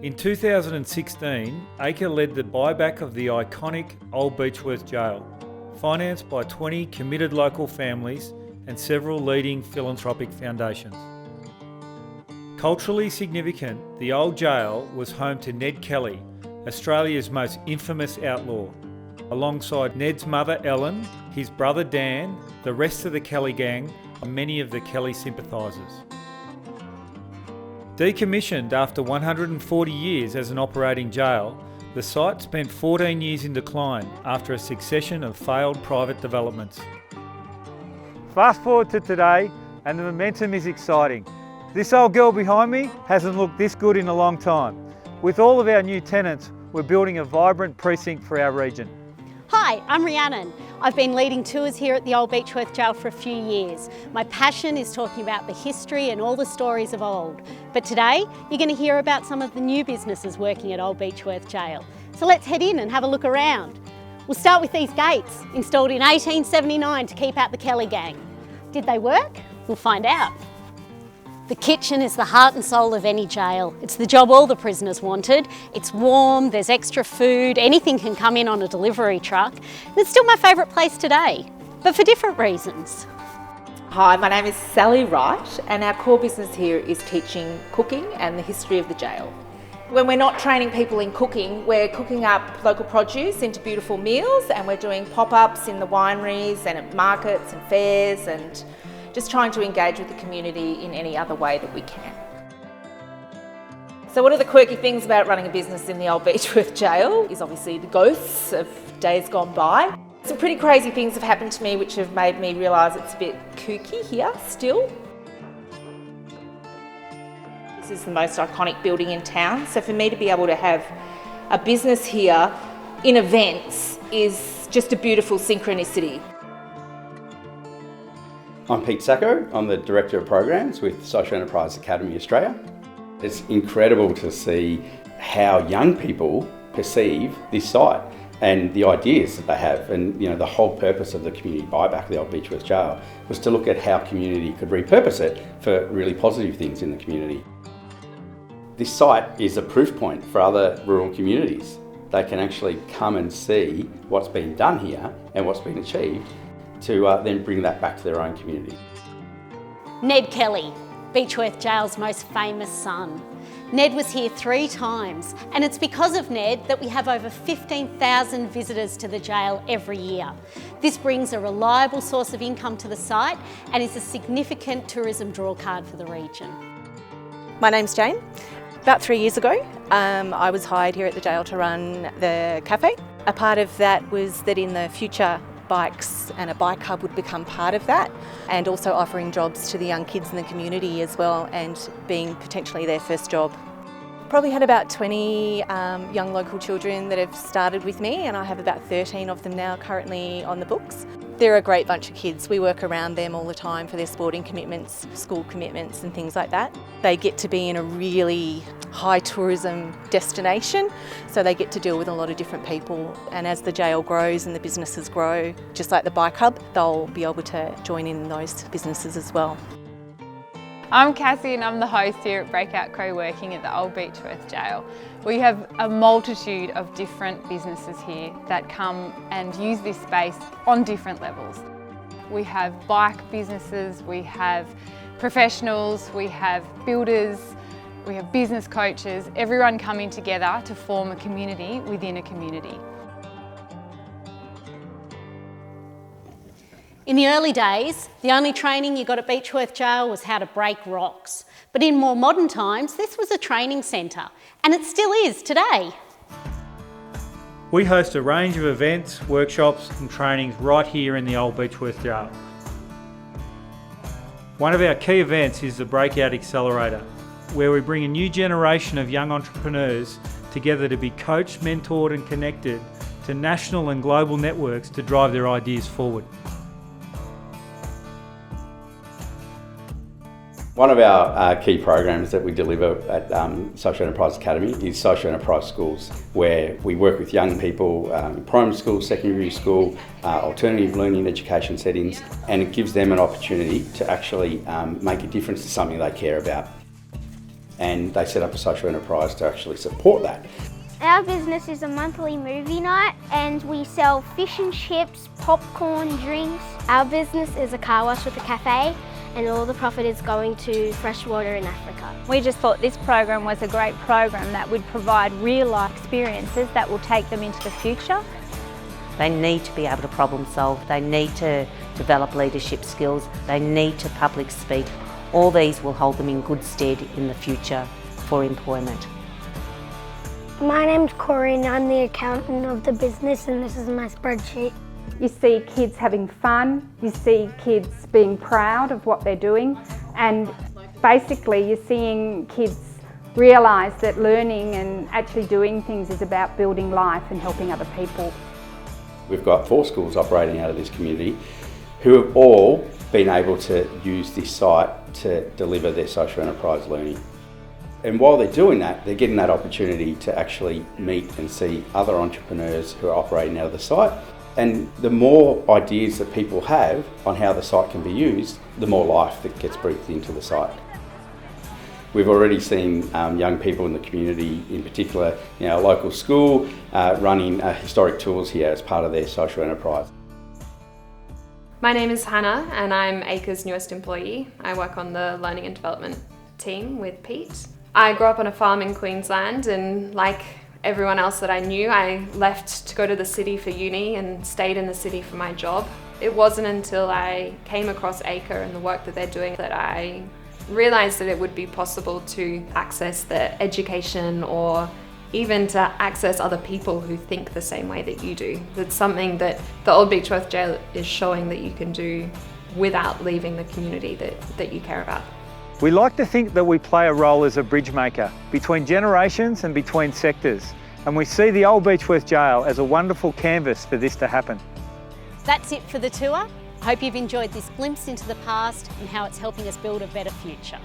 In 2016, ACRE led the buyback of the iconic Old Beechworth Gaol, financed by 20 committed local families and several leading philanthropic foundations. Culturally significant, the old jail was home to Ned Kelly, Australia's most infamous outlaw, alongside Ned's mother Ellen, his brother Dan, the rest of the Kelly gang, and many of the Kelly sympathisers. Decommissioned after 140 years as an operating jail, the site spent 14 years in decline after a succession of failed private developments. Fast forward to today and the momentum is exciting. This old girl behind me hasn't looked this good in a long time. With all of our new tenants, we're building a vibrant precinct for our region. Hi, I'm Rhiannon. I've been leading tours here at the Old Beechworth Gaol for a few years. My passion is talking about the history and all the stories of old. But today, you're going to hear about some of the new businesses working at Old Beechworth Gaol. So let's head in and have a look around. We'll start with these gates, installed in 1879 to keep out the Kelly gang. Did they work? We'll find out. The kitchen is the heart and soul of any jail. It's the job all the prisoners wanted. It's warm, there's extra food, anything can come in on a delivery truck. And it's still my favourite place today, but for different reasons. Hi, my name is Sally Wright and our core business here is teaching cooking and the history of the jail. When we're not training people in cooking, we're cooking up local produce into beautiful meals, and we're doing pop-ups in the wineries and at markets and fairs, and just trying to engage with the community in any other way that we can. So what are the quirky things about running a business in the Old Beechworth Gaol? Is obviously the ghosts of days gone by. Some pretty crazy things have happened to me which have made me realise it's a bit kooky here still. This is the most iconic building in town, so for me to be able to have a business here in events is just a beautiful synchronicity. I'm Pete Sacco, I'm the Director of Programs with Social Enterprise Academy Australia. It's incredible to see how young people perceive this site and the ideas that they have, and the whole purpose of the community buyback of the Old Beechworth Gaol was to look at how community could repurpose it for really positive things in the community. This site is a proof point for other rural communities. They can actually come and see what's been done here and what's been achieved to then bring that back to their own community. Ned Kelly, Beechworth Gaol's most famous son. Ned was here 3 times, and it's because of Ned that we have over 15,000 visitors to the jail every year. This brings a reliable source of income to the site and is a significant tourism drawcard for the region. My name's Jane. About 3 years ago, I was hired here at the jail to run the cafe. A part of that was that in the future, bikes and a bike hub would become part of that, and also offering jobs to the young kids in the community as well, and being potentially their first job. Probably had about 20 young local children that have started with me, and I have about 13 of them now currently on the books. They're a great bunch of kids. We work around them all the time for their sporting commitments, school commitments and things like that. They get to be in a really high tourism destination, so they get to deal with a lot of different people, and as the jail grows and the businesses grow, just like the bike hub, they'll be able to join in those businesses as well. I'm Cassie and I'm the host here at BREAKOUT Co-working at the Old Beechworth Gaol. We have a multitude of different businesses here that come and use this space on different levels. We have bike businesses, we have professionals, we have builders, we have business coaches, everyone coming together to form a community within a community. In the early days, the only training you got at Beechworth Gaol was how to break rocks. But in more modern times, this was a training centre, and it still is today. We host a range of events, workshops and trainings right here in the Old Beechworth Gaol. One of our key events is the Breakout Accelerator, where we bring a new generation of young entrepreneurs together to be coached, mentored and connected to national and global networks to drive their ideas forward. One of our key programs that we deliver at Social Enterprise Academy is Social Enterprise Schools, where we work with young people in primary school, secondary school, alternative learning education settings, and it gives them an opportunity to actually make a difference to something they care about. and they set up a social enterprise to actually support that. Our business is a monthly movie night and we sell fish and chips, popcorn, drinks. Our business is a car wash with a cafe and all the profit is going to freshwater in Africa. We just thought this program was a great program that would provide real life experiences that will take them into the future. They need to be able to problem solve, they need to develop leadership skills, they need to public speak. All these will hold them in good stead in the future for employment. My name's Corey and I'm the accountant of the business and this is my spreadsheet. You see kids having fun, you see kids being proud of what they're doing, and basically you're seeing kids realise that learning and actually doing things is about building life and helping other people. We've got 4 schools operating out of this community who have all been able to use this site to deliver their social enterprise learning. And while they're doing that, they're getting that opportunity to actually meet and see other entrepreneurs who are operating out of the site. And the more ideas that people have on how the site can be used, the more life that gets breathed into the site. We've already seen young people in the community, in particular, a local school, running historic tours here as part of their social enterprise. My name is Hannah and I'm ACRE's newest employee. I work on the learning and development team with Pete. I grew up on a farm in Queensland and like everyone else that I knew, I left to go to the city for uni and stayed in the city for my job. It wasn't until I came across ACRE and the work that they're doing that I realised that it would be possible to access the education or even to access other people who think the same way that you do. It's something that the Old Beechworth Gaol is showing that you can do without leaving the community that you care about. We like to think that we play a role as a bridge maker between generations and between sectors, and we see the Old Beechworth Gaol as a wonderful canvas for this to happen. That's it for the tour. I hope you've enjoyed this glimpse into the past and how it's helping us build a better future.